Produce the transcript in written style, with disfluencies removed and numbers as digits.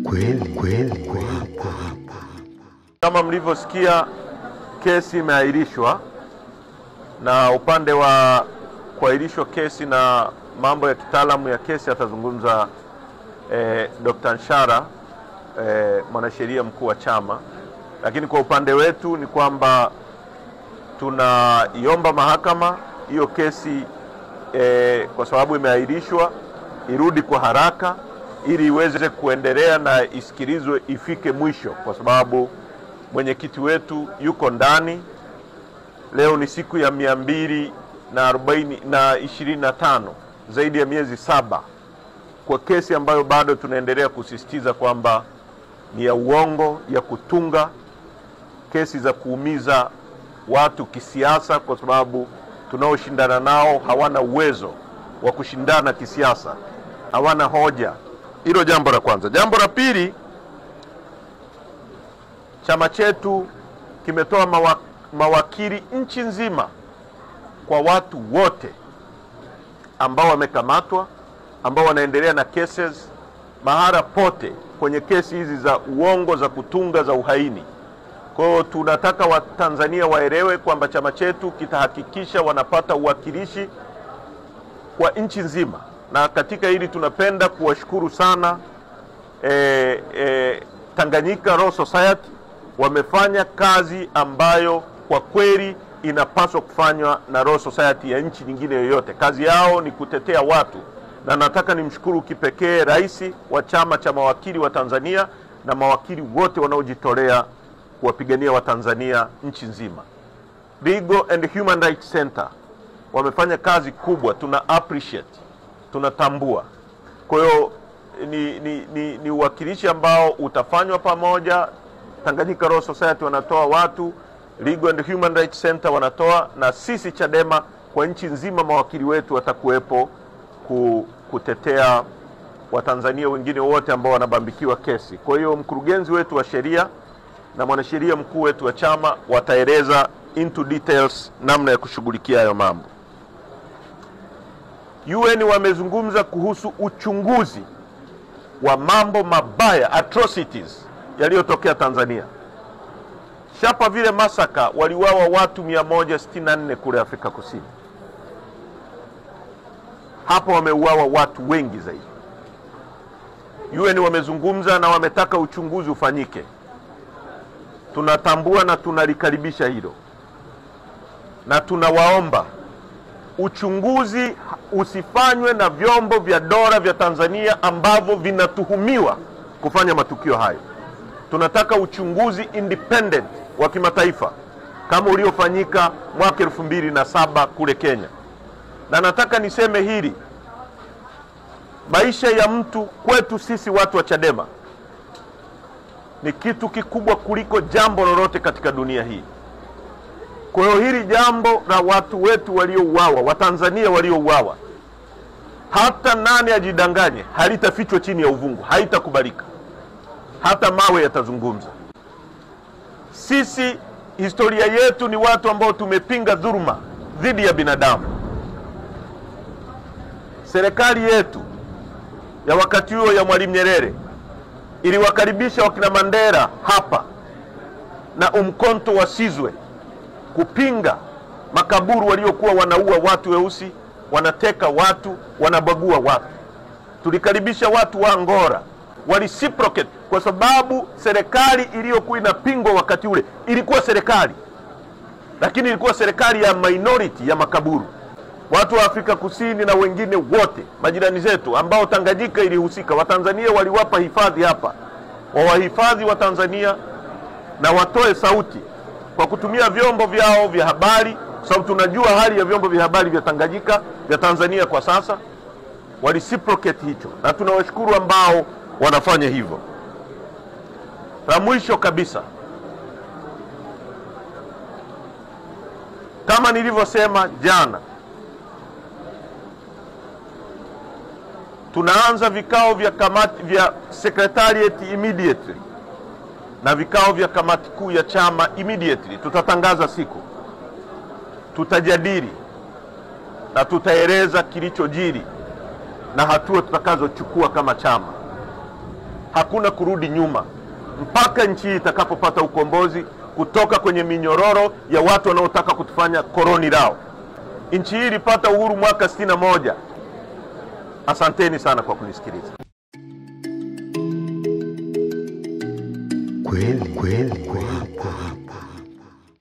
Ukweli. Kama mlivyosikia, kesi imeahirishwa, na upande wa kuahirishwa kesi na mambo ya kitaalamu ya kesi atazungumza Dr. Nshara, mwanasheria mkuu wa chama. Lakini kwa upande wetu ni kwamba tunaiomba mahakama hiyo kesi kwa sababu imeahirishwa irudi kwa haraka ili iweze kuendelea na isikilizwe ifike mwisho, kwa sababu mwenyekiti wetu yuko ndani. Leo ni siku ya 225, zaidi ya miezi 7 kwa kesi ambayo bado tunaendelea kusisitiza kwamba ni ya uongo, ya kutunga, kesi za kuumiza watu kisiasa, kwa sababu tunaoshindana nao hawana uwezo wa kushindana kisiasa, hawana hoja. Hilo jambo la kwanza. Jambo la pili, chama chetu kimetoa mawakili nchi nzima kwa watu wote ambao wamekamatwa, ambao wanaendelea na cases mahala pote kwenye kesi hizi za uongo, za kutunga, za uhaini. Kwa hiyo tunataka Watanzania waelewe kwamba chama chetu kitahakikisha wanapata uwakilishi kwa nchi nzima. Na katika hili tunapenda kuwashukuru sana Tanganyika Law Society. Wamefanya kazi ambayo kwa kweli inapaswa kufanywa na Law Society ya nchi nyingine yoyote. Kazi yao ni kutetea watu, na nataka nimshukuru kipekee rais wa chama cha mawakili wa Tanzania na mawakili wote wanaojitolea kuwapigania Watanzania nchi nzima. Legal and Human Rights Center wamefanya kazi kubwa, tuna appreciate, tunatambua. Kwa hiyo ni uwakilishi ambao utafanywa pamoja. Tanganyika Law Society wanatoa watu, Legal and Human Rights Center wanatoa, na sisi Chadema kwa nchi nzima mawakili wetu watakuwepo kutetea Watanzania wengine wote ambao wanabambikiwa kesi. Kwa hiyo mkurugenzi wetu wa sheria na mwanasheria mkuu wetu wa chama wataeleza into details namna ya kushughulikia hayo mambo. UN wamezungumza kuhusu uchunguzi wa mambo mabaya, atrocities yaliyotokea Tanzania. Sharperville massacre, waliuawa watu 164 kule Afrika Kusini. Hapo wameuawa watu wengi zaidi. UN wamezungumza na wametaka uchunguzi ufanyike. Tunatambua na tunalikaribisha hilo, na tunawaomba uchunguzi usifanywe na vyombo vya dola vya Tanzania ambavyo vinatuhumiwa kufanya matukio hayo. Tunataka uchunguzi independent wa kimataifa kama uliofanyika mwaka 2007 kule Kenya. Na nataka niseme hili, maisha ya mtu kwetu sisi watu wa Chadema ni kitu kikubwa kuliko jambo lolote katika dunia hii. Kwa hiyo hili jambo la watu wetu waliouawa, Watanzania waliouawa, hata nani ajidanganye, halitafichwa chini ya uvungu, haitakubalika. Hata mawe yatazungumza. Sisi historia yetu ni watu ambao tumepinga dhuluma dhidi ya binadamu. Serikali yetu ya wakati huo ya Mwalimu Nyerere iliwakaribisha wakina Mandela hapa na Umkhonto wa Sizwe kupinga makaburu waliokuwa wanaua watu weusi, wanateka watu, wanabagua watu. Tulikaribisha watu wa Angola, walireciprocate, kwa sababu serikali iliyokuwa inapingwa wakati ule ilikuwa serikali, lakini ilikuwa serikali ya minority ya makaburu. Watu wa Afrika Kusini na wengine wote majirani zetu ambao Tanganyika ilihusika, Watanzania waliwapa hifadhi hapa. Wawahifadhi wa Tanzania na watoe sauti kwa kutumia vyombo vyao vya habari, sababu tunajua hali ya vyombo vya habari vya Tanganyika, vya Tanzania kwa sasa. Walireciprocate hicho, na tunawashukuru ambao wanafanya hivyo. La mwisho kabisa, kama nilivyosema jana, tunaanza vikao vya kamati vya secretariat immediately na vikao vya kamati kuu ya chama immediately. Tutatangaza siku, tutajadili na tutaeleza kilichojiri na hatua tutakazochukua kama chama. hakuna kurudi nyuma mpaka nchi itakapopata ukombozi kutoka kwenye minyororo ya watu wanaotaka kutufanya koloni lao. Nchi hii ilipata uhuru mwaka 61. Asanteni sana kwa kunisikiliza. Kweli.